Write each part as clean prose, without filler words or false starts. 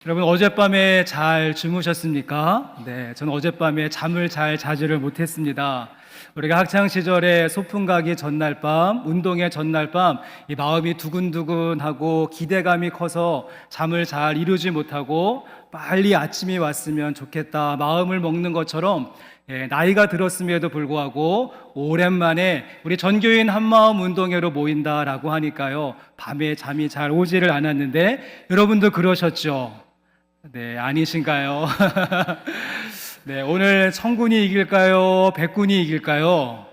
여러분 어젯밤에 잘 주무셨습니까? 네, 저는 어젯밤에 잠을 잘 자지를 못했습니다. 우리가 학창 시절에 소풍 가기 전날 밤, 운동회 전날 밤, 이 마음이 두근두근하고 기대감이 커서 잠을 잘 이루지 못하고 빨리 아침이 왔으면 좋겠다 마음을 먹는 것처럼, 나이가 들었음에도 불구하고 오랜만에 우리 전교인 한마음 운동회로 모인다라고 하니까요, 밤에 잠이 잘 오지를 않았는데 여러분도 그러셨죠? 네, 아니신가요? 네, 오늘 청군이 이길까요? 백군이 이길까요?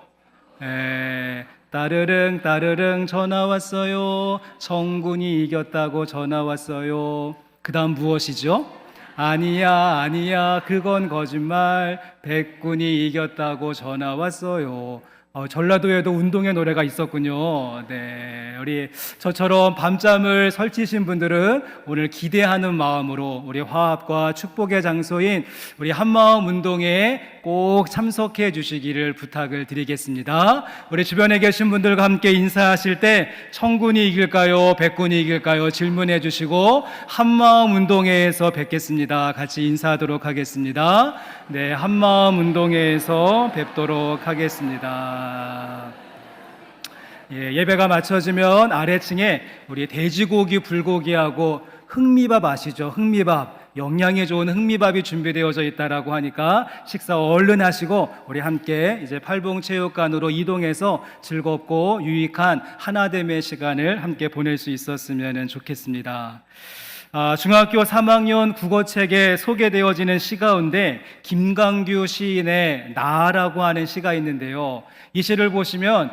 따르릉 따르릉 전화 왔어요. 청군이 이겼다고 전화 왔어요. 그 다음 무엇이죠? 아니야 아니야 그건 거짓말. 백군이 이겼다고 전화 왔어요. 전라도에도 운동회 노래가 있었군요. 네, 우리 저처럼 밤잠을 설치신 분들은 오늘 기대하는 마음으로 우리 화합과 축복의 장소인 우리 한마음 운동회에 꼭 참석해 주시기를 부탁을 드리겠습니다. 우리 주변에 계신 분들과 함께 인사하실 때 청군이 이길까요? 백군이 이길까요? 질문해 주시고 한마음 운동회에서 뵙겠습니다. 같이 인사하도록 하겠습니다. 네, 한마음 운동회에서 뵙도록 하겠습니다. 예배가 마쳐지면 아래층에 우리 돼지고기, 불고기하고 흑미밥 아시죠? 흑미밥, 영양에 좋은 흑미밥이 준비되어져 있다라고 하니까 식사 얼른 하시고 우리 함께 이제 팔봉체육관으로 이동해서 즐겁고 유익한 하나됨의 시간을 함께 보낼 수 있었으면 좋겠습니다. 중학교 3학년 국어책에 소개되어지는 시 가운데 김강규 시인의 나라고 하는 시가 있는데요, 이 시를 보시면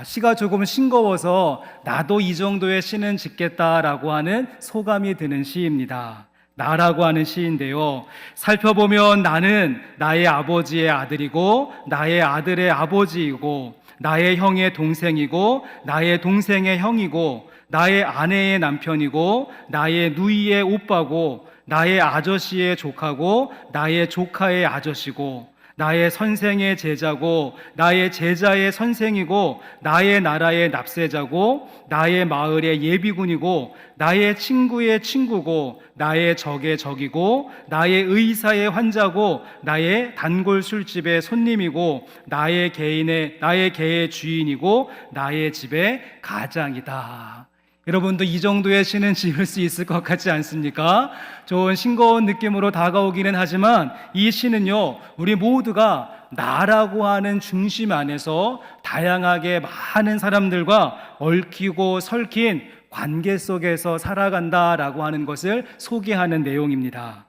시가 조금 싱거워서 나도 이 정도의 시는 짓겠다라고 하는 소감이 드는 시입니다. 나라고 하는 시인데요, 살펴보면 나는 나의 아버지의 아들이고 나의 아들의 아버지이고 나의 형의 동생이고 나의 동생의 형이고 나의 아내의 남편이고 나의 누이의 오빠고 나의 아저씨의 조카고 나의 조카의 아저씨고 나의 선생의 제자고 나의 제자의 선생이고 나의 나라의 납세자고 나의 마을의 예비군이고 나의 친구의 친구고 나의 적의 적이고 나의 의사의 환자고 나의 단골 술집의 손님이고 나의 개의 주인이고 나의 집의 가장이다. 여러분도 이 정도의 시는 지을 수 있을 것 같지 않습니까? 좋은 싱거운 느낌으로 다가오기는 하지만 이 시는요, 우리 모두가 나라고 하는 중심 안에서 다양하게 많은 사람들과 얽히고 설킨 관계 속에서 살아간다라고 하는 것을 소개하는 내용입니다.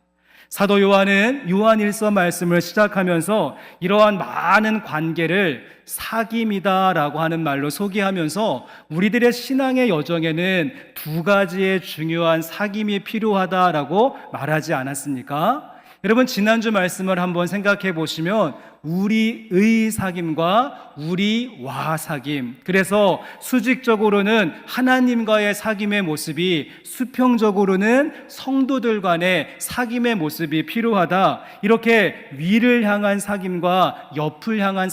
사도 요한은 요한일서 말씀을 시작하면서 이러한 많은 관계를 사귐이다라고 하는 말로 소개하면서 우리들의 신앙의 여정에는 두 가지의 중요한 사귐이 필요하다라고 말하지 않았습니까? 여러분, 지난주 말씀을 한번 생각해 보시면 우리의 사귐과 우리와 사귐, 그래서 수직적으로는 하나님과의 사귐의 모습이, 수평적으로는 성도들 간의 사귐의 모습이 필요하다, 이렇게 위를 향한 사귐과 옆을 향한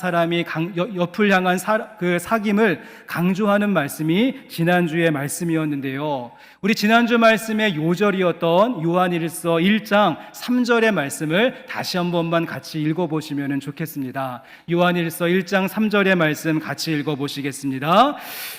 그 사귐을 강조하는 말씀이 지난주의 말씀이었는데요, 우리 지난주 말씀의 요절이었던 요한일서 1장 3절의 말씀을 다시 한 번만 같이 읽어보시면 좋겠습니다. 요한일서 1장 3절의 말씀 같이 읽어보시겠습니다.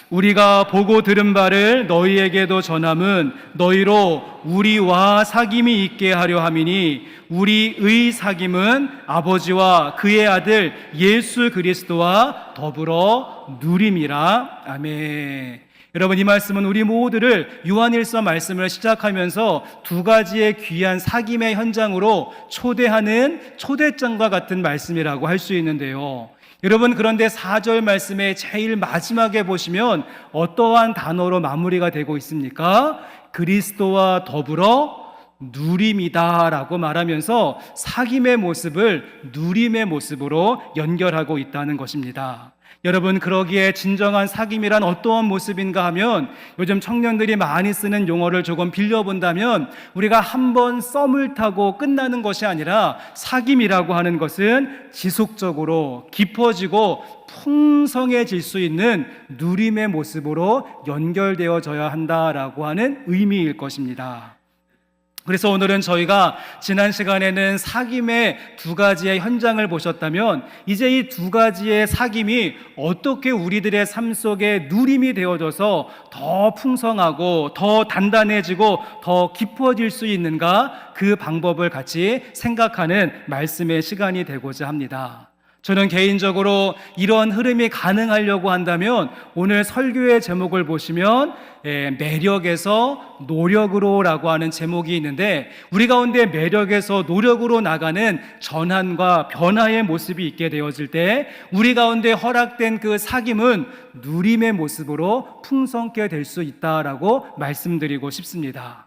우리가 보고 들은 바를 너희에게도 전함은 너희로 우리와 사귐이 있게 하려 함이니 우리의 사귐은 아버지와 그의 아들 예수 그리스도와 더불어 누림이라. 아멘. 여러분, 이 말씀은 우리 모두를 요한일서 말씀을 시작하면서 두 가지의 귀한 사귐의 현장으로 초대하는 초대장과 같은 말씀이라고 할 수 있는데요, 여러분, 그런데 4절 말씀의 제일 마지막에 보시면 어떠한 단어로 마무리가 되고 있습니까? 그리스도와 더불어 누림이다 라고 말하면서 사귐의 모습을 누림의 모습으로 연결하고 있다는 것입니다. 여러분, 그러기에 진정한 사귐이란 어떠한 모습인가 하면, 요즘 청년들이 많이 쓰는 용어를 조금 빌려본다면, 우리가 한번 썸을 타고 끝나는 것이 아니라 사귐이라고 하는 것은 지속적으로 깊어지고 풍성해질 수 있는 누림의 모습으로 연결되어져야 한다라고 하는 의미일 것입니다. 그래서 오늘은 저희가 지난 시간에는 사귐의 두 가지의 현장을 보셨다면 이제 이 두 가지의 사귐이 어떻게 우리들의 삶 속에 누림이 되어져서 더 풍성하고 더 단단해지고 더 깊어질 수 있는가, 그 방법을 같이 생각하는 말씀의 시간이 되고자 합니다. 저는 개인적으로 이런 흐름이 가능하려고 한다면 오늘 설교의 제목을 보시면 매력에서 노력으로라고 하는 제목이 있는데, 우리 가운데 매력에서 노력으로 나가는 전환과 변화의 모습이 있게 되어질 때 우리 가운데 허락된 그 사귐은 누림의 모습으로 풍성케 될 수 있다라고 말씀드리고 싶습니다.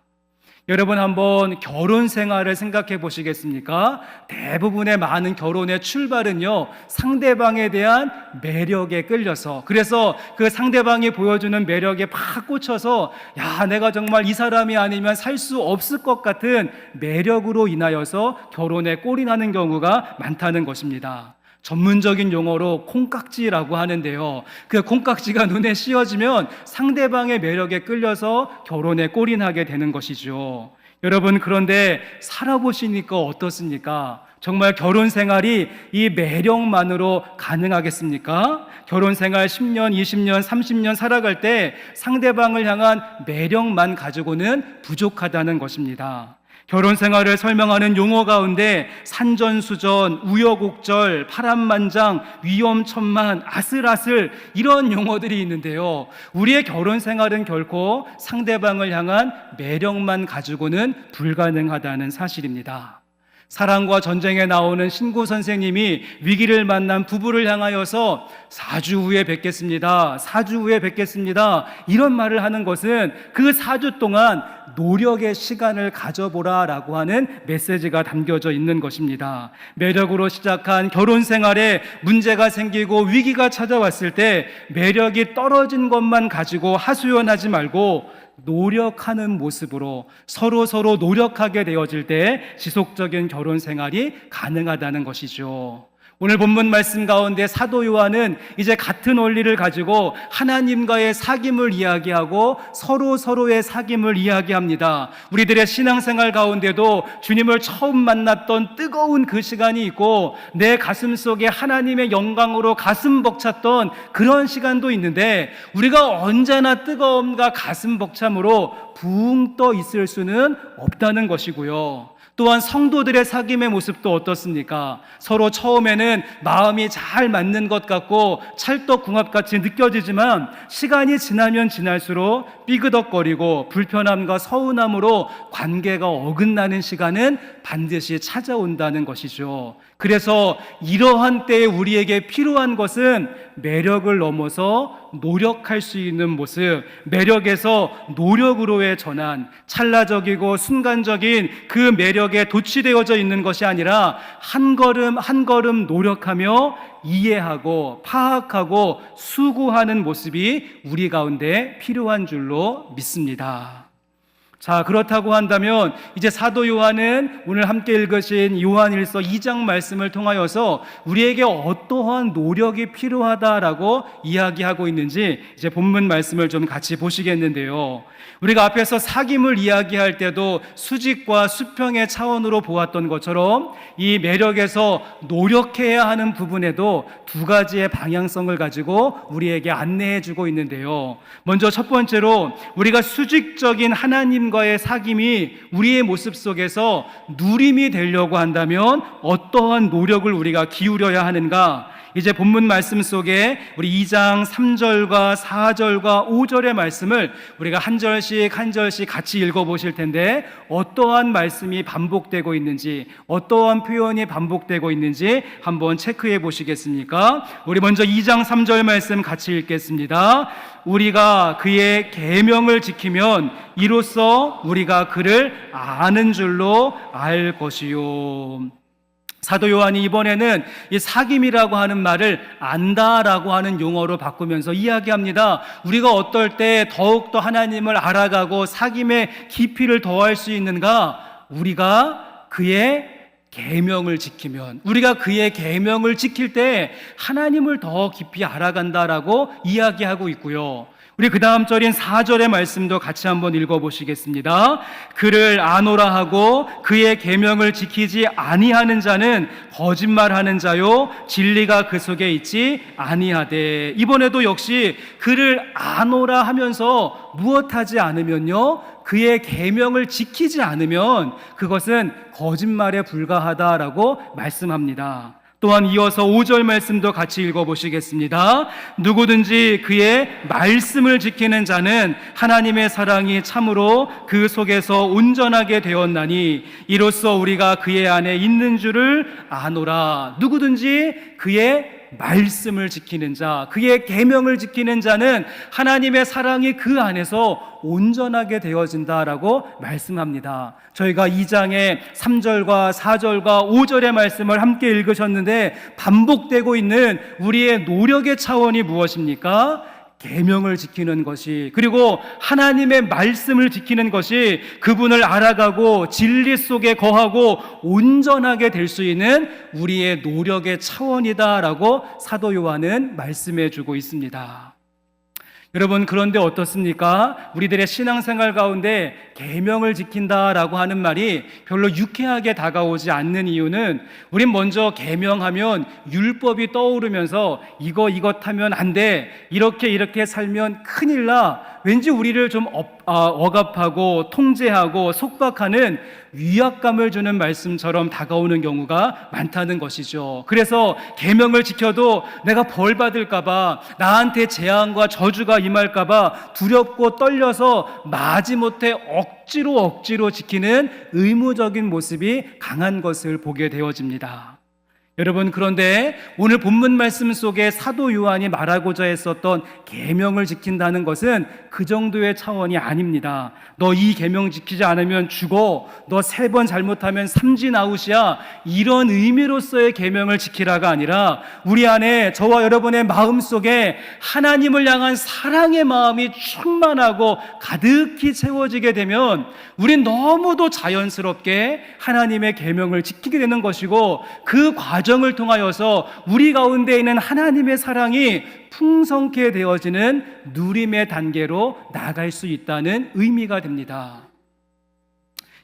여러분, 한번 결혼 생활을 생각해 보시겠습니까? 대부분의 많은 결혼의 출발은요, 상대방에 대한 매력에 끌려서, 그래서 그 상대방이 보여주는 매력에 팍 꽂혀서 야, 내가 정말 이 사람이 아니면 살 수 없을 것 같은 매력으로 인하여서 결혼에 꼴이 나는 경우가 많다는 것입니다. 전문적인 용어로 콩깍지라고 하는데요, 그 콩깍지가 눈에 씌어지면 상대방의 매력에 끌려서 결혼에 꼴이 나게 되는 것이죠. 여러분, 그런데 살아보시니까 어떻습니까? 정말 결혼 생활이 이 매력만으로 가능하겠습니까? 결혼 생활 10년, 20년, 30년 살아갈 때 상대방을 향한 매력만 가지고는 부족하다는 것입니다. 결혼 생활을 설명하는 용어 가운데 산전수전, 우여곡절, 파란만장, 위험천만, 아슬아슬, 이런 용어들이 있는데요, 우리의 결혼 생활은 결코 상대방을 향한 매력만 가지고는 불가능하다는 사실입니다. 사랑과 전쟁에 나오는 신구 선생님이 위기를 만난 부부를 향하여서 4주 후에 뵙겠습니다, 4주 후에 뵙겠습니다, 이런 말을 하는 것은 그 4주 동안 노력의 시간을 가져보라 라고 하는 메시지가 담겨져 있는 것입니다. 매력으로 시작한 결혼 생활에 문제가 생기고 위기가 찾아왔을 때 매력이 떨어진 것만 가지고 하소연하지 말고 노력하는 모습으로 서로 노력하게 되어질 때 지속적인 결혼 생활이 가능하다는 것이죠. 오늘 본문 말씀 가운데 사도 요한은 이제 같은 원리를 가지고 하나님과의 사귐을 이야기하고 서로의 사귐을 이야기합니다. 우리들의 신앙생활 가운데도 주님을 처음 만났던 뜨거운 그 시간이 있고 내 가슴 속에 하나님의 영광으로 가슴 벅찼던 그런 시간도 있는데, 우리가 언제나 뜨거움과 가슴 벅참으로 붕 떠 있을 수는 없다는 것이고요. 또한 성도들의 사귐의 모습도 어떻습니까? 서로 처음에는 마음이 잘 맞는 것 같고 찰떡궁합같이 느껴지지만 시간이 지나면 지날수록 삐그덕거리고 불편함과 서운함으로 관계가 어긋나는 시간은 반드시 찾아온다는 것이죠. 그래서 이러한 때에 우리에게 필요한 것은 매력을 넘어서 노력할 수 있는 모습, 매력에서 노력으로의 전환, 찰나적이고 순간적인 그 매력에 도취되어져 있는 것이 아니라 한 걸음 한 걸음 노력하며 이해하고 파악하고 수고하는 모습이 우리 가운데 필요한 줄로 믿습니다. 자, 그렇다고 한다면 이제 사도 요한은 오늘 함께 읽으신 요한일서 2장 말씀을 통하여서 우리에게 어떠한 노력이 필요하다라고 이야기하고 있는지 이제 본문 말씀을 좀 같이 보시겠는데요, 우리가 앞에서 사귐을 이야기할 때도 수직과 수평의 차원으로 보았던 것처럼 이 매력에서 노력해야 하는 부분에도 두 가지의 방향성을 가지고 우리에게 안내해 주고 있는데요, 먼저 첫 번째로 우리가 수직적인 하나님과의 사귐이 우리의 모습 속에서 누림이 되려고 한다면 어떠한 노력을 우리가 기울여야 하는가, 이제 본문 말씀 속에 우리 2장 3절과 4절과 5절의 말씀을 우리가 한 절씩 같이 읽어보실 텐데, 어떠한 말씀이 반복되고 있는지, 어떠한 표현이 반복되고 있는지 한번 체크해 보시겠습니까? 우리 먼저 2장 3절 말씀 같이 읽겠습니다. 우리가 그의 계명을 지키면 이로써 우리가 그를 아는 줄로 알 것이요. 사도 요한이 이번에는 이 사귐이라고 하는 말을 안다라고 하는 용어로 바꾸면서 이야기합니다. 우리가 어떨 때 더욱더 하나님을 알아가고 사귐의 깊이를 더할 수 있는가? 우리가 그의 계명을 지키면, 우리가 그의 계명을 지킬 때 하나님을 더 깊이 알아간다라고 이야기하고 있고요, 우리 그 다음 절인 4절의 말씀도 같이 한번 읽어보시겠습니다. 그를 아노라 하고 그의 계명을 지키지 아니하는 자는 거짓말하는 자요 진리가 그 속에 있지 아니하되. 이번에도 역시 그를 아노라 하면서 무엇하지 않으면요, 그의 계명을 지키지 않으면 그것은 거짓말에 불과하다라고 말씀합니다. 또한 이어서 5절 말씀도 같이 읽어보시겠습니다. 누구든지 그의 말씀을 지키는 자는 하나님의 사랑이 참으로 그 속에서 온전하게 되었나니 이로써 우리가 그의 안에 있는 줄을 아노라. 누구든지 그의 말씀을 지키는 자, 그의 계명을 지키는 자는 하나님의 사랑이 그 안에서 온전하게 되어진다라고 말씀합니다. 저희가 2장의 3절과 4절과 5절의 말씀을 함께 읽으셨는데 반복되고 있는 우리의 노력의 차원이 무엇입니까? 계명을 지키는 것이, 그리고 하나님의 말씀을 지키는 것이 그분을 알아가고 진리 속에 거하고 온전하게 될 수 있는 우리의 노력의 차원이다라고 사도 요한은 말씀해 주고 있습니다. 여러분, 그런데 어떻습니까? 우리들의 신앙생활 가운데 계명을 지킨다라고 하는 말이 별로 유쾌하게 다가오지 않는 이유는, 우린 먼저 계명하면 율법이 떠오르면서 이것 하면 안 돼, 이렇게 살면 큰일 나, 왠지 우리를 좀 억압하고 통제하고 속박하는 위압감을 주는 말씀처럼 다가오는 경우가 많다는 것이죠. 그래서 계명을 지켜도 내가 벌 받을까봐, 나한테 재앙과 저주가 임할까봐 두렵고 떨려서 마지못해 억지로 지키는 의무적인 모습이 강한 것을 보게 되어집니다. 여러분, 그런데 오늘 본문 말씀 속에 사도 요한이 말하고자 했었던 계명을 지킨다는 것은 그 정도의 차원이 아닙니다. 너 이 계명 지키지 않으면 죽어, 너 3번 잘못하면 삼진 아웃이야, 이런 의미로서의 계명을 지키라가 아니라 우리 안에, 저와 여러분의 마음 속에 하나님을 향한 사랑의 마음이 충만하고 가득히 채워지게 되면 우린 너무도 자연스럽게 하나님의 계명을 지키게 되는 것이고, 그 과정을 통하여서 우리 가운데 있는 하나님의 사랑이 풍성케 되어지는 누림의 단계로 나아갈 수 있다는 의미가 됩니다.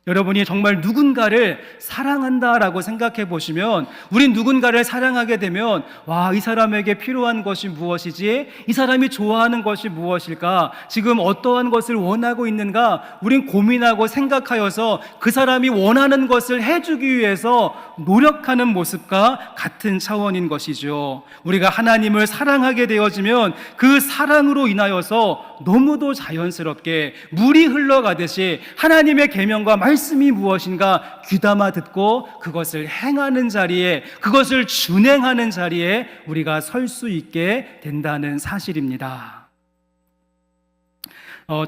여러분이 정말 누군가를 사랑한다라고 생각해 보시면, 우린 누군가를 사랑하게 되면, 와, 이 사람에게 필요한 것이 무엇이지? 이 사람이 좋아하는 것이 무엇일까? 지금 어떠한 것을 원하고 있는가? 우린 고민하고 생각하여서 그 사람이 원하는 것을 해주기 위해서 노력하는 모습과 같은 차원인 것이죠. 우리가 하나님을 사랑하게 되어지면 그 사랑으로 인하여서 너무도 자연스럽게 물이 흘러가듯이 하나님의 계명과 말씀이 무엇인가 귀담아 듣고 그것을 행하는 자리에, 그것을 준행하는 자리에 우리가 설 수 있게 된다는 사실입니다.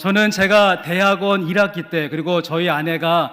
저는 제가 대학원 1학기 때, 그리고 저희 아내가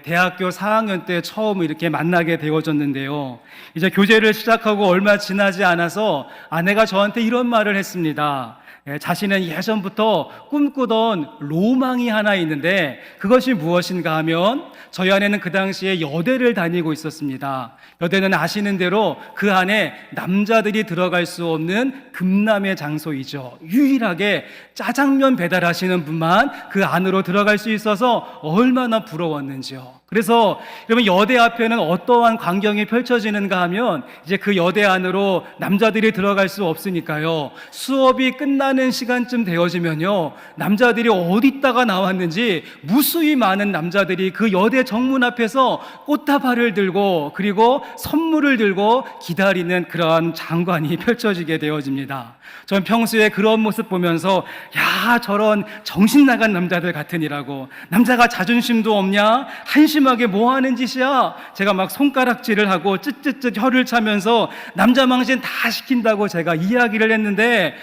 대학교 4학년 때 처음 이렇게 만나게 되어졌는데요, 이제 교제를 시작하고 얼마 지나지 않아서 아내가 저한테 이런 말을 했습니다. 자신은 예전부터 꿈꾸던 로망이 하나 있는데 그것이 무엇인가 하면, 저희 아내는 그 당시에 여대를 다니고 있었습니다. 여대는 아시는 대로 그 안에 남자들이 들어갈 수 없는 금남의 장소이죠. 유일하게 짜장면 배달하시는 분만 그 안으로 들어갈 수 있어서 얼마나 부러웠는지요. 그래서 여러분, 여대 앞에는 어떠한 광경이 펼쳐지는가 하면, 이제 그 여대 안으로 남자들이 들어갈 수 없으니까요, 수업이 끝나는 시간쯤 되어지면요, 남자들이 어디다가 나왔는지 무수히 많은 남자들이 그 여대 정문 앞에서 꽃다발을 들고, 그리고 선물을 들고 기다리는 그러한 장관이 펼쳐지게 되어집니다. 전 평소에 그런 모습 보면서, 야, 저런 정신 나간 남자들 같으니라고, 남자가 자존심도 없냐? 한심하게 뭐 하는 짓이야? 제가 막 손가락질을 하고 쯧쯧쯧 혀를 차면서 남자 망신 다 시킨다고 제가 이야기를 했는데,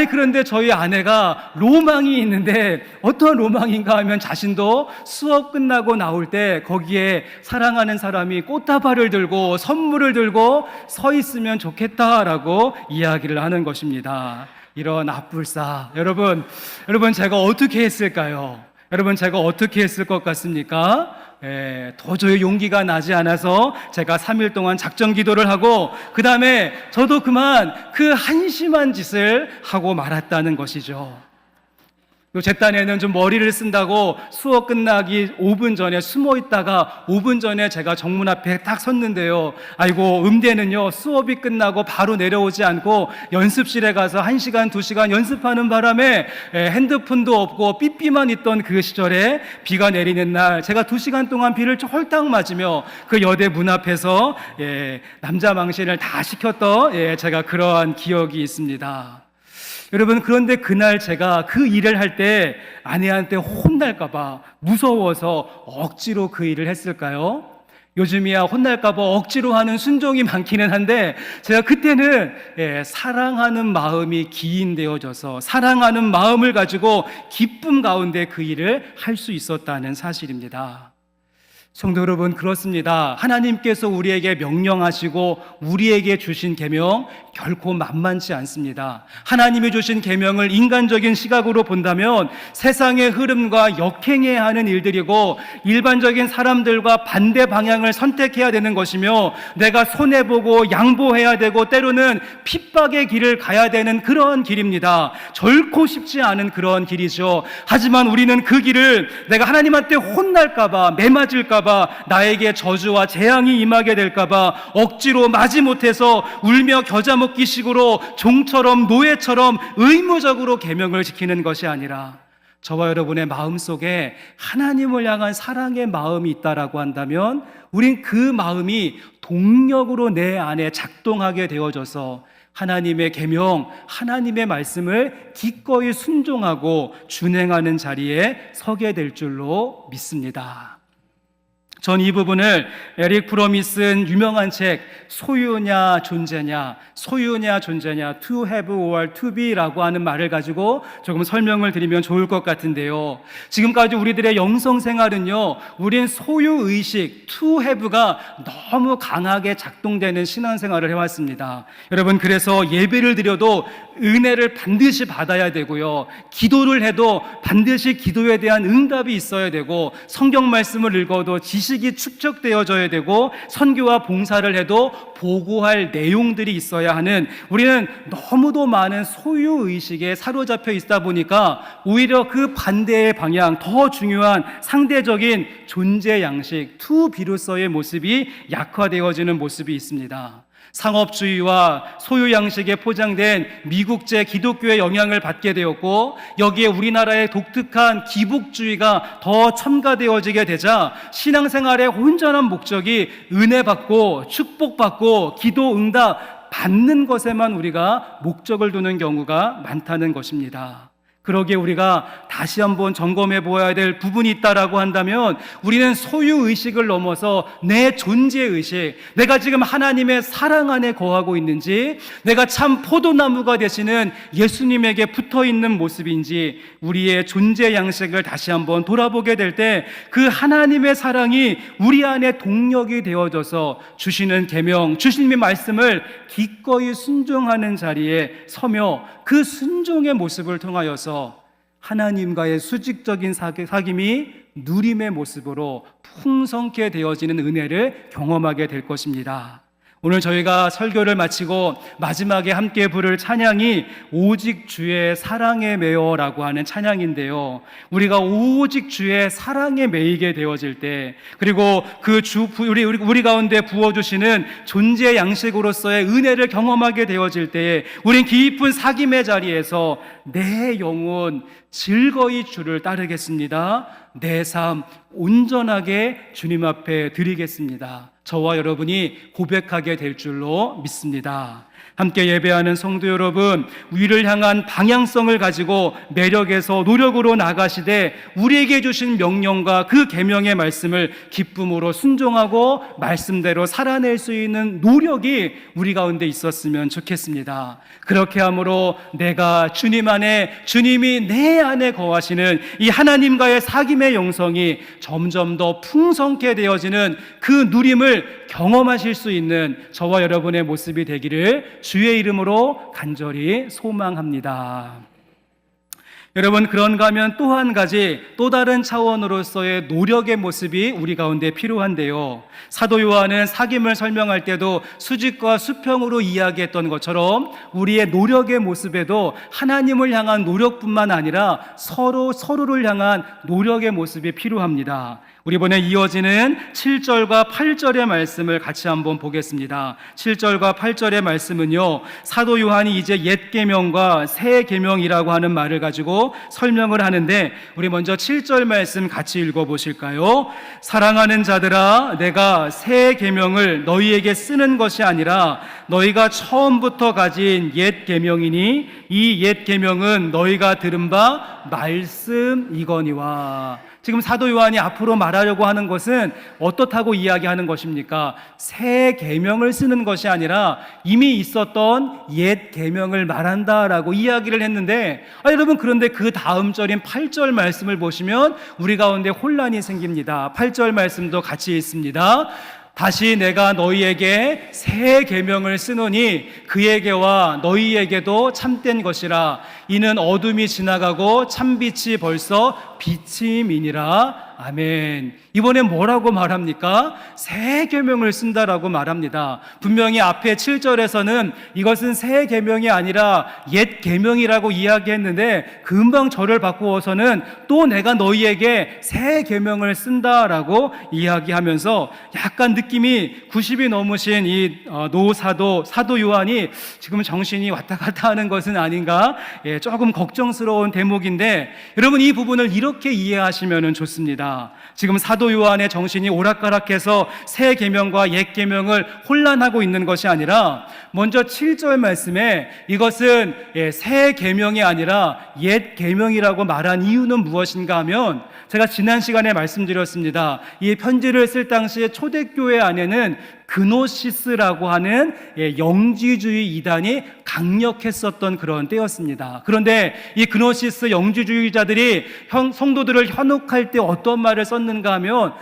그런데 저희 아내가 로망이 있는데, 어떤 로망인가 하면 자신도 수업 끝나고 나올 때 거기에 사랑하는 사람이 꽃다발을 들고 선물을 들고 서 있으면 좋겠다라고 이야기를 하는 것입니다. 이런 앞불사. 여러분 제가 어떻게 했을까요? 여러분, 제가 어떻게 했을 것 같습니까? 도저히 용기가 나지 않아서 제가 3일 동안 작정 기도를 하고, 그 다음에 저도 그만 그 한심한 짓을 하고 말았다는 것이죠. 또 제 딴에는 좀 머리를 쓴다고 수업 끝나기 5분 전에 숨어 있다가 5분 전에 제가 정문 앞에 딱 섰는데요. 아이고, 음대는요, 수업이 끝나고 바로 내려오지 않고 연습실에 가서 1시간, 2시간 연습하는 바람에 핸드폰도 없고 삐삐만 있던 그 시절에 비가 내리는 날 제가 2시간 동안 비를 홀딱 맞으며 그 여대 문 앞에서 남자 망신을 다 시켰던 제가 그러한 기억이 있습니다. 여러분, 그런데 그날 제가 그 일을 할 때 아내한테 혼날까봐 무서워서 억지로 그 일을 했을까요? 요즘이야 혼날까봐 억지로 하는 순종이 많기는 한데 제가 그때는 사랑하는 마음이 기인되어져서 사랑하는 마음을 가지고 기쁨 가운데 그 일을 할 수 있었다는 사실입니다. 성도 여러분, 그렇습니다. 하나님께서 우리에게 명령하시고 우리에게 주신 계명 결코 만만치 않습니다. 하나님이 주신 계명을 인간적인 시각으로 본다면 세상의 흐름과 역행해야 하는 일들이고 일반적인 사람들과 반대 방향을 선택해야 되는 것이며 내가 손해보고 양보해야 되고 때로는 핍박의 길을 가야 되는 그런 길입니다. 결코 쉽지 않은 그런 길이죠. 하지만 우리는 그 길을 내가 하나님한테 혼날까봐, 매맞을까봐, 나에게 저주와 재앙이 임하게 될까봐 억지로 마지못해서 울며 겨자 먹기 식으로 종처럼 노예처럼 의무적으로 계명을 지키는 것이 아니라 저와 여러분의 마음속에 하나님을 향한 사랑의 마음이 있다라고 한다면 우린 그 마음이 동력으로 내 안에 작동하게 되어져서 하나님의 계명, 하나님의 말씀을 기꺼이 순종하고 준행하는 자리에 서게 될 줄로 믿습니다. 전 이 부분을 에릭 프롬이 쓴 유명한 책 소유냐 존재냐, 소유냐 존재냐, to have or to be라고 하는 말을 가지고 조금 설명을 드리면 좋을 것 같은데요. 지금까지 우리들의 영성 생활은요, 우린 소유의식, to have가 너무 강하게 작동되는 신앙생활을 해왔습니다. 여러분, 그래서 예배를 드려도 은혜를 반드시 받아야 되고요, 기도를 해도 반드시 기도에 대한 응답이 있어야 되고, 성경 말씀을 읽어도 지식이 축적되어져야 되고, 선교와 봉사를 해도 보고할 내용들이 있어야 하는, 우리는 너무도 많은 소유의식에 사로잡혀 있다 보니까 오히려 그 반대의 방향, 더 중요한 상대적인 존재 양식, 투 비로서의 모습이 약화되어지는 모습이 있습니다. 상업주의와 소유 양식에 포장된 미국제 기독교의 영향을 받게 되었고, 여기에 우리나라의 독특한 기복주의가 더 첨가되어지게 되자 신앙생활의 온전한 목적이 은혜 받고 축복받고 기도 응답 받는 것에만 우리가 목적을 두는 경우가 많다는 것입니다. 그러기에 우리가 다시 한번 점검해 보아야 될 부분이 있다라고 한다면 우리는 소유의식을 넘어서 내 존재의식, 내가 지금 하나님의 사랑 안에 거하고 있는지, 내가 참 포도나무가 되시는 예수님에게 붙어있는 모습인지 우리의 존재 양식을 다시 한번 돌아보게 될 때 그 하나님의 사랑이 우리 안에 동력이 되어져서 주시는 계명, 주님의 말씀을 기꺼이 순종하는 자리에 서며 그 순종의 모습을 통하여서 하나님과의 수직적인 사귐이 누림의 모습으로 풍성케 되어지는 은혜를 경험하게 될 것입니다. 오늘 저희가 설교를 마치고 마지막에 함께 부를 찬양이 오직 주의 사랑에 매어라고 하는 찬양인데요, 우리가 오직 주의 사랑에 매이게 되어질 때, 그리고 그 우리 가운데 부어주시는 존재 양식으로서의 은혜를 경험하게 되어질 때 우린 깊은 사귐의 자리에서 내 영혼 즐거이 주를 따르겠습니다, 내 삶 온전하게 주님 앞에 드리겠습니다, 저와 여러분이 고백하게 될 줄로 믿습니다. 함께 예배하는 성도 여러분, 위를 향한 방향성을 가지고 매력에서 노력으로 나가시되 우리에게 주신 명령과 그 계명의 말씀을 기쁨으로 순종하고 말씀대로 살아낼 수 있는 노력이 우리 가운데 있었으면 좋겠습니다. 그렇게 함으로 내가 주님 안에, 주님이 내 안에 거하시는 이 하나님과의 사귐의 영성이 점점 더 풍성케 되어지는 그 누림을 경험하실 수 있는 저와 여러분의 모습이 되기를 주의 이름으로 간절히 소망합니다. 여러분, 그런가 하면 또 한 가지, 또 다른 차원으로서의 노력의 모습이 우리 가운데 필요한데요. 사도 요한은 사귐을 설명할 때도 수직과 수평으로 이야기했던 것처럼 우리의 노력의 모습에도 하나님을 향한 노력뿐만 아니라 서로를 향한 노력의 모습이 필요합니다. 우리 이번에 이어지는 7절과 8절의 말씀을 같이 한번 보겠습니다. 7절과 8절의 말씀은요, 사도 요한이 이제 옛 계명과 새 계명이라고 하는 말을 가지고 설명을 하는데, 우리 먼저 7절 말씀 같이 읽어보실까요? 사랑하는 자들아, 내가 새 계명을 너희에게 쓰는 것이 아니라 너희가 처음부터 가진 옛 계명이니 이 옛 계명은 너희가 들은 바 말씀이거니와. 지금 사도 요한이 앞으로 말하려고 하는 것은 어떻다고 이야기하는 것입니까? 새 계명을 쓰는 것이 아니라 이미 있었던 옛 계명을 말한다라고 이야기를 했는데, 여러분, 그런데 그 다음 절인 8절 말씀을 보시면 우리 가운데 혼란이 생깁니다. 8절 말씀도 같이 있습니다. 다시 내가 너희에게 새 계명을 쓰노니 그에게와 너희에게도 참된 것이라. 이는 어둠이 지나가고 참빛이 벌써 비침이니라. 아멘. 이번엔 뭐라고 말합니까? 새 계명을 쓴다라고 말합니다. 분명히 앞에 7절에서는 이것은 새 계명이 아니라 옛 계명이라고 이야기했는데, 금방 절을 바꾸어서는 또 내가 너희에게 새 계명을 쓴다라고 이야기하면서 약간 느낌이 90이 넘으신 이 사도 요한이 지금 정신이 왔다 갔다 하는 것은 아닌가, 조금 걱정스러운 대목인데, 여러분, 이 부분을 이렇게 이해하시면 좋습니다. 지금 사도 요한의 정신이 오락가락해서 새 계명과 옛 계명을 혼란하고 있는 것이 아니라, 먼저 7절 말씀에 이것은 새 계명이 아니라 옛 계명이라고 말한 이유는 무엇인가 하면, 제가 지난 시간에 말씀드렸습니다. 이 편지를 쓸 당시에 초대교회 안에는 그노시스라고 하는 영지주의 이단이 강력했었던 그런 때였습니다. 그런데 이 그노시스 영지주의자들이 성도들을 현혹할 때 어떤 말을 썼는가 하면,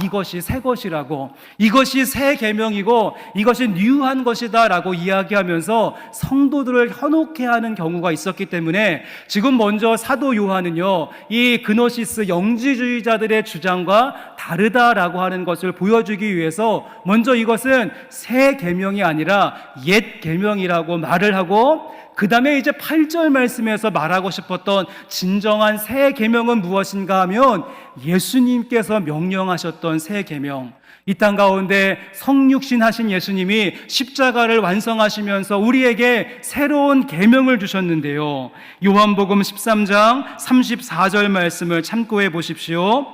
이것이 새 것이라고, 이것이 새 계명이고 이것이 뉴한 것이다 라고 이야기하면서 성도들을 현혹해 하는 경우가 있었기 때문에, 지금 먼저 사도 요한은요, 이 그노시스 영지주의자들의 주장과 다르다라고 하는 것을 보여주기 위해서 먼저 이것은 새 계명이 아니라 옛 계명이라고 말을 하고, 그 다음에 이제 8절 말씀에서 말하고 싶었던 진정한 새 계명은 무엇인가 하면, 예수님께서 명령하셨던 새 계명, 이 땅 가운데 성육신 하신 예수님이 십자가를 완성하시면서 우리에게 새로운 계명을 주셨는데요, 요한복음 13장 34절 말씀을 참고해 보십시오.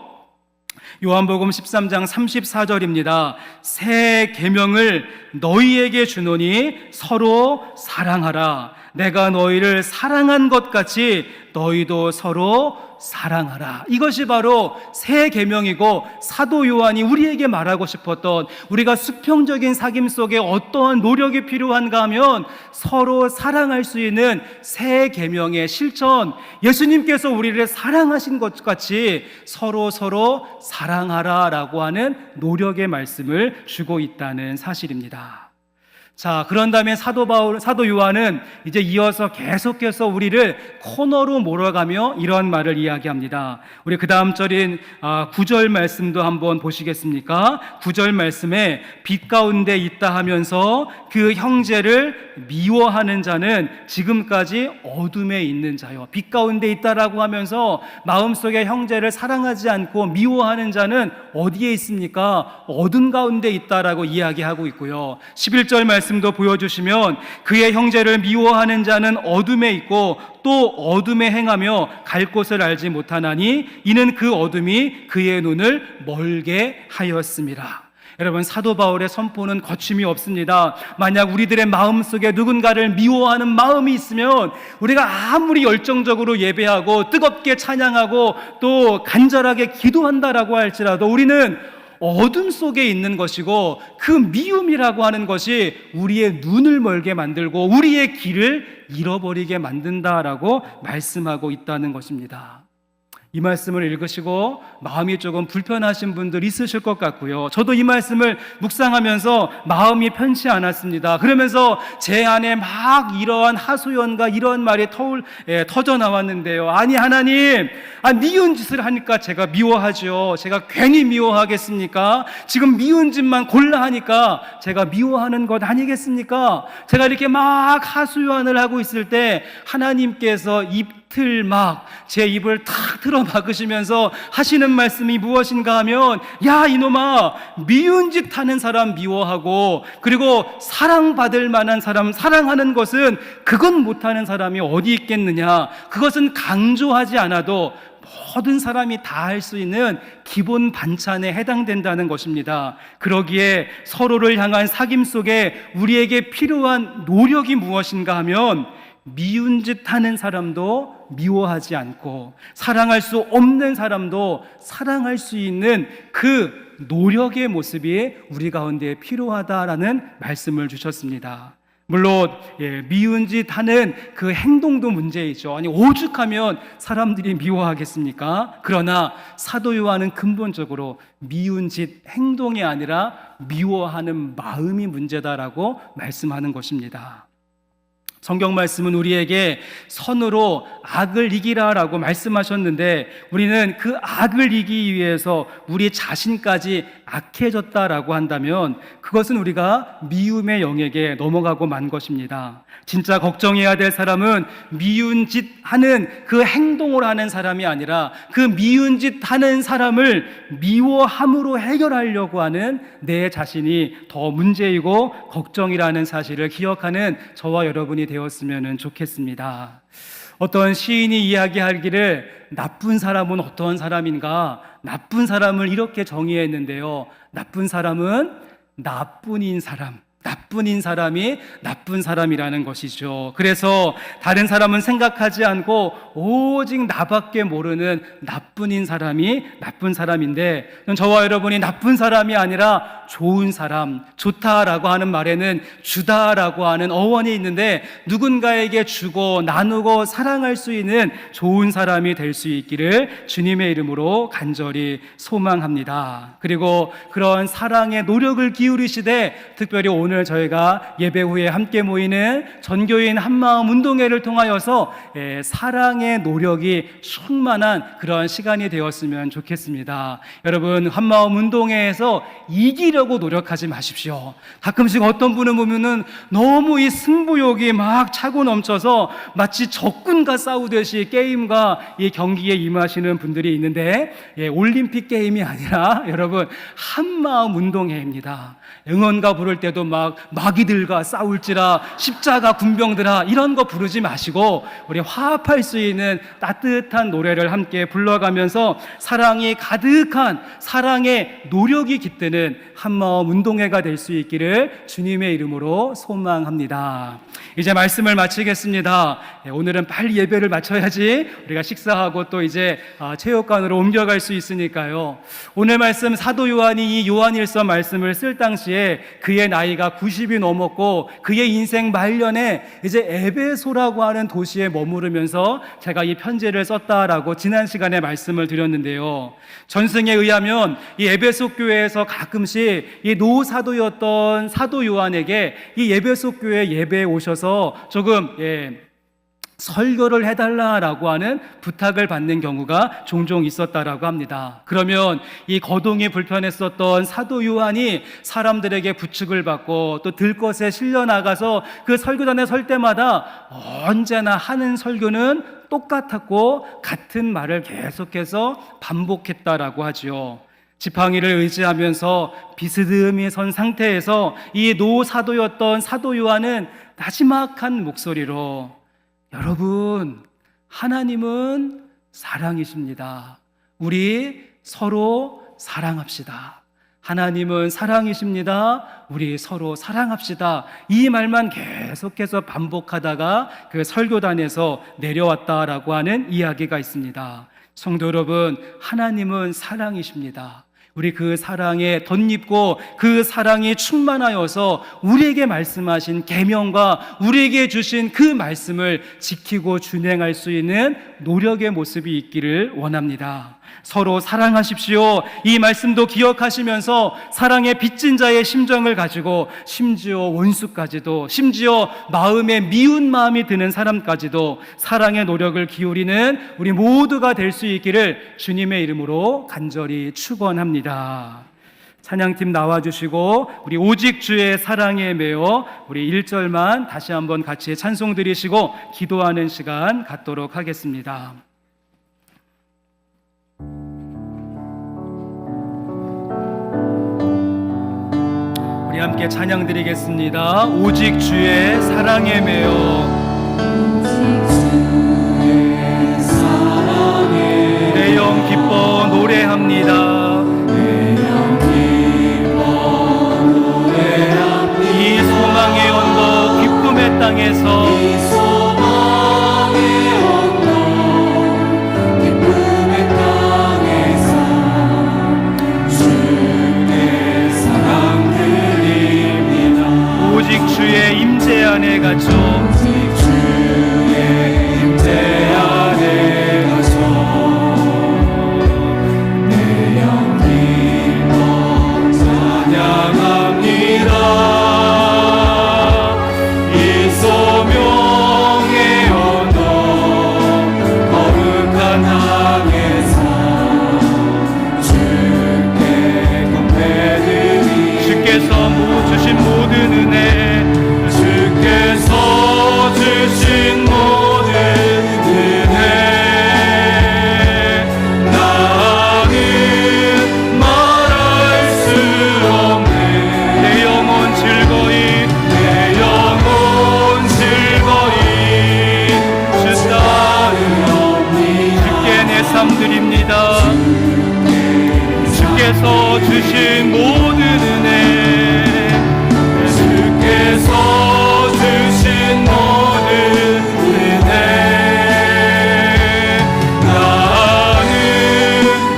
요한복음 13장 34절입니다. 새 계명을 너희에게 주노니 서로 사랑하라. 내가 너희를 사랑한 것 같이 너희도 서로 사랑하라. 이것이 바로 새 계명이고, 사도 요한이 우리에게 말하고 싶었던, 우리가 수평적인 사귐 속에 어떠한 노력이 필요한가 하면 서로 사랑할 수 있는 새 계명의 실천, 예수님께서 우리를 사랑하신 것 같이 서로 사랑하라라고 하는 노력의 말씀을 주고 있다는 사실입니다. 자, 그런 다음에 사도 요한은 이제 이어서 계속해서 우리를 코너로 몰아가며 이러한 말을 이야기합니다. 우리 그 다음 절인 9절 말씀도 한번 보시겠습니까? 9절 말씀에 빛 가운데 있다 하면서 그 형제를 미워하는 자는 지금까지 어둠에 있는 자요. 빛 가운데 있다라고 하면서 마음속에 형제를 사랑하지 않고 미워하는 자는 어디에 있습니까? 어둠 가운데 있다라고 이야기하고 있고요. 11절 말씀도 보여주시면, 그의 형제를 미워하는 자는 어둠에 있고 또 어둠에 행하며 갈 곳을 알지 못하나니 이는 그 어둠이 그의 눈을 멀게 하였습니다. 여러분, 사도 바울의 선포는 거침이 없습니다. 만약 우리들의 마음속에 누군가를 미워하는 마음이 있으면, 우리가 아무리 열정적으로 예배하고 뜨겁게 찬양하고 또 간절하게 기도한다라고 할지라도 우리는 어둠 속에 있는 것이고, 그 미움이라고 하는 것이 우리의 눈을 멀게 만들고 우리의 길을 잃어버리게 만든다라고 말씀하고 있다는 것입니다. 이 말씀을 읽으시고 마음이 조금 불편하신 분들 있으실 것 같고요. 저도 이 말씀을 묵상하면서 마음이 편치 않았습니다. 그러면서 제 안에 막 이러한 하소연과 이런 말이 터져 나왔는데요. 아니 하나님, 미운 짓을 하니까 제가 미워하죠. 제가 괜히 미워하겠습니까? 지금 미운 짓만 골라 하니까 제가 미워하는 것 아니겠습니까? 제가 이렇게 막 하소연을 하고 있을 때 하나님께서 이틀 막 제 입을 탁 틀어 막으시면서 하시는 말씀이 무엇인가 하면, 야 이놈아, 미운 짓 하는 사람 미워하고, 그리고 사랑받을 만한 사람 사랑하는 것은 그건 못하는 사람이 어디 있겠느냐. 그것은 강조하지 않아도 모든 사람이 다 할 수 있는 기본 반찬에 해당된다는 것입니다. 그러기에 서로를 향한 사귐 속에 우리에게 필요한 노력이 무엇인가 하면, 미운 짓 하는 사람도 미워하지 않고 사랑할 수 없는 사람도 사랑할 수 있는 그 노력의 모습이 우리 가운데 필요하다라는 말씀을 주셨습니다. 물론 미운 짓 하는 그 행동도 문제이죠. 아니 오죽하면 사람들이 미워하겠습니까? 그러나 사도 요한은 근본적으로 미운 짓 행동이 아니라 미워하는 마음이 문제다라고 말씀하는 것입니다. 성경 말씀은 우리에게 선으로 악을 이기라라고 말씀하셨는데, 우리는 그 악을 이기기 위해서 우리 자신까지 악해졌다라고 한다면 그것은 우리가 미움의 영역에 넘어가고 만 것입니다. 진짜 걱정해야 될 사람은 미운 짓 하는 그 행동을 하는 사람이 아니라 그 미운 짓 하는 사람을 미워함으로 해결하려고 하는 내 자신이 더 문제이고 걱정이라는 사실을 기억하는 저와 여러분이 되었으면 좋겠습니다. 어떤 시인이 이야기하기를 나쁜 사람은 어떤 사람인가? 나쁜 사람을 이렇게 정의했는데요. 나쁜 사람은 나뿐인 사람, 나뿐인 사람이 나쁜 사람이라는 것이죠. 그래서 다른 사람은 생각하지 않고 오직 나밖에 모르는 나뿐인 사람이 나쁜 사람인데, 저와 여러분이 나쁜 사람이 아니라 좋은 사람, 좋다라고 하는 말에는 주다라고 하는 어원이 있는데, 누군가에게 주고 나누고 사랑할 수 있는 좋은 사람이 될 수 있기를 주님의 이름으로 간절히 소망합니다. 그리고 그런 사랑의 노력을 기울이시되, 특별히 오늘 저희가 예배 후에 함께 모이는 전교인 한마음 운동회를 통하여서 사랑의 노력이 충만한 그런 시간이 되었으면 좋겠습니다. 여러분, 한마음 운동회에서 이기려고 노력하지 마십시오. 가끔씩 어떤 분을 보면은 너무 이 승부욕이 막 차고 넘쳐서 마치 적군과 싸우듯이 게임과 이 경기에 임하시는 분들이 있는데, 올림픽 게임이 아니라 여러분 한마음 운동회입니다. 응원가 부를 때도 막 마귀들과 싸울지라 십자가 군병들아 이런 거 부르지 마시고, 우리 화합할 수 있는 따뜻한 노래를 함께 불러가면서 사랑이 가득한 사랑의 노력이 깃드는 한마음 운동회가 될 수 있기를 주님의 이름으로 소망합니다. 이제 말씀을 마치겠습니다. 오늘은 빨리 예배를 마쳐야지 우리가 식사하고 또 이제 체육관으로 옮겨갈 수 있으니까요. 오늘 말씀, 사도 요한이 이 요한일서 말씀을 쓸 당시에 그의 나이가 90이 넘었고, 그의 인생 말년에 이제 에베소라고 하는 도시에 머무르면서 제가 이 편지를 썼다라고 지난 시간에 말씀을 드렸는데요. 전승에 의하면 이 에베소 교회에서 가끔씩 이 노사도였던 사도 요한에게 이 에베소 교회 예배에 오셔서 조금 설교를 해달라라고 하는 부탁을 받는 경우가 종종 있었다라고 합니다. 그러면 이 거동이 불편했었던 사도 요한이 사람들에게 부축을 받고 또 들것에 실려 나가서 그 설교단에 설 때마다 언제나 하는 설교는 똑같았고 같은 말을 계속해서 반복했다라고 하죠. 지팡이를 의지하면서 비스듬히 선 상태에서 이 노사도였던 사도 요한은 나지막한 목소리로, 여러분, 하나님은 사랑이십니다. 우리 서로 사랑합시다. 하나님은 사랑이십니다. 우리 서로 사랑합시다. 이 말만 계속해서 반복하다가 그 설교단에서 내려왔다라고 하는 이야기가 있습니다. 성도 여러분, 하나님은 사랑이십니다. 우리 그 사랑에 덧입고 그 사랑이 충만하여서 우리에게 말씀하신 계명과 우리에게 주신 그 말씀을 지키고 준행할 수 있는 노력의 모습이 있기를 원합니다. 서로 사랑하십시오. 이 말씀도 기억하시면서 사랑의 빚진 자의 심정을 가지고 심지어 원수까지도, 심지어 마음에 미운 마음이 드는 사람까지도 사랑의 노력을 기울이는 우리 모두가 될 수 있기를 주님의 이름으로 간절히 축원합니다. 찬양팀 나와주시고 우리 오직 주의 사랑에 매여 우리 1절만 다시 한번 같이 찬송 드리시고 기도하는 시간 갖도록 하겠습니다. 우리 함께 찬양 드리겠습니다. 오직 주의 사랑에 매여 내 영 기뻐 노래합니다. 이 소망의 언덕 기쁨의 땅에서 오직 주의 임재 안에 갇혀 내 영 기뻐 찬양합니다. 이 소명의 언덕 거룩한 땅에서 주께 건배드리 주께서 주신 모든 은혜 주께서 주신 모든 은혜 나는 말할 수 없네. 내 영혼 즐거이 내 영혼 즐거이 주 따르옵니 주께 내 삶 드립니다. 주께서 주신 모든 은혜 주께서 주신 모든 은혜 나는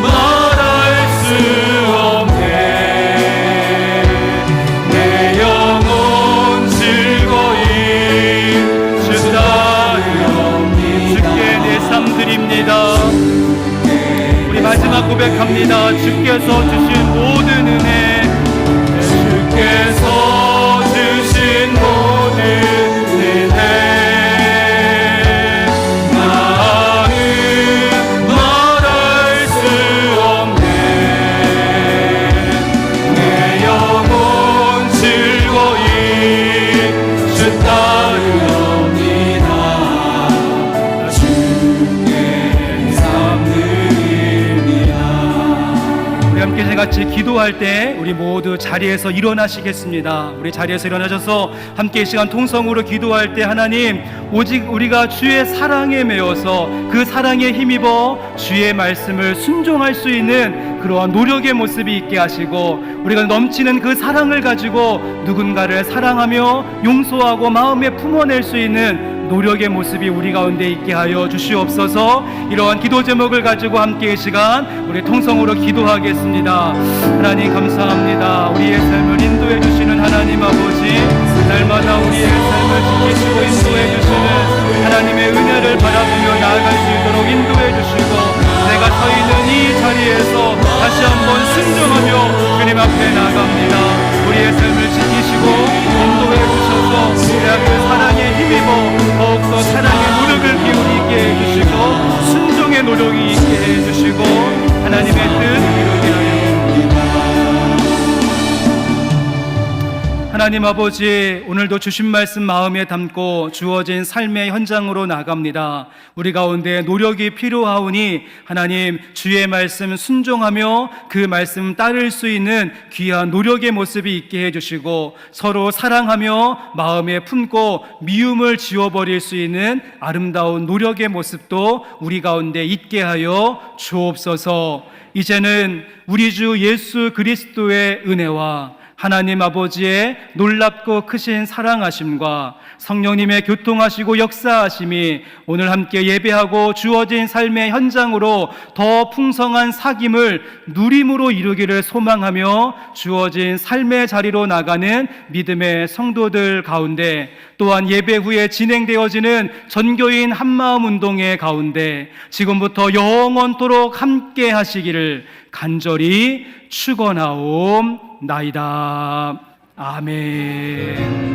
말할 수 없네. 내 영혼 즐거이 주 따르옵니 주께 내 삶 드립니다. 우리 마지막 고백합니다. 주께서 주신 모든 은혜 주께서 주신 모든 은혜 나는 말할 수 없네. 내 영혼 즐거이 주 따르옵니다. 주께 삶 드립니다. 우리 함께 같이 기도할 때 우리 모두 자리에서 일어나시겠습니다. 우리 자리에서 일어나셔서 함께 이 시간 통성으로 기도할 때 하나님 오직 우리가 주의 사랑에 매여서 그 사랑에 힘입어 주의 말씀을 순종할 수 있는 그러한 노력의 모습이 있게 하시고 우리가 넘치는 그 사랑을 가지고 누군가를 사랑하며 용서하고 마음에 품어낼 수 있는 노력의 모습이 우리 가운데 있게 하여 주시옵소서. 이러한 기도 제목을 가지고 함께 이 시간 우리 통성으로 기도하겠습니다. 하나님 감사합니다. 우리의 삶을 인도해 주시는 하나님 아버지, 날마다 우리의 삶을 지키시고 인도해 주시는 하나님의 은혜를 바라보며 나아갈 수 있도록 인도해 주시고 내가 서 있는 이 자리에서 다시 한번 순종하며 주님 앞에 나아갑니다. 우리의 삶을 지키시고 인도해 주셔서 우리가 그 사랑에 힘입어 더욱더 사랑의 노력을 기울이게 해주시고 순종의 노력이 있게 해주시고 하나님의 뜻 이루게 하여 하나님 아버지, 오늘도 주신 말씀 마음에 담고 주어진 삶의 현장으로 나갑니다. 우리 가운데 노력이 필요하오니 하나님 주의 말씀 순종하며 그 말씀 따를 수 있는 귀한 노력의 모습이 있게 해주시고 서로 사랑하며 마음에 품고 미움을 지워버릴 수 있는 아름다운 노력의 모습도 우리 가운데 있게 하여 주옵소서. 이제는 우리 주 예수 그리스도의 은혜와 하나님 아버지의 놀랍고 크신 사랑하심과 성령님의 교통하시고 역사하심이 오늘 함께 예배하고 주어진 삶의 현장으로 더 풍성한 사귐을 누림으로 이루기를 소망하며 주어진 삶의 자리로 나가는 믿음의 성도들 가운데, 또한 예배 후에 진행되어지는 전교인 한마음 운동의 가운데 지금부터 영원토록 함께 하시기를 간절히 축원하옵나이다. 아멘.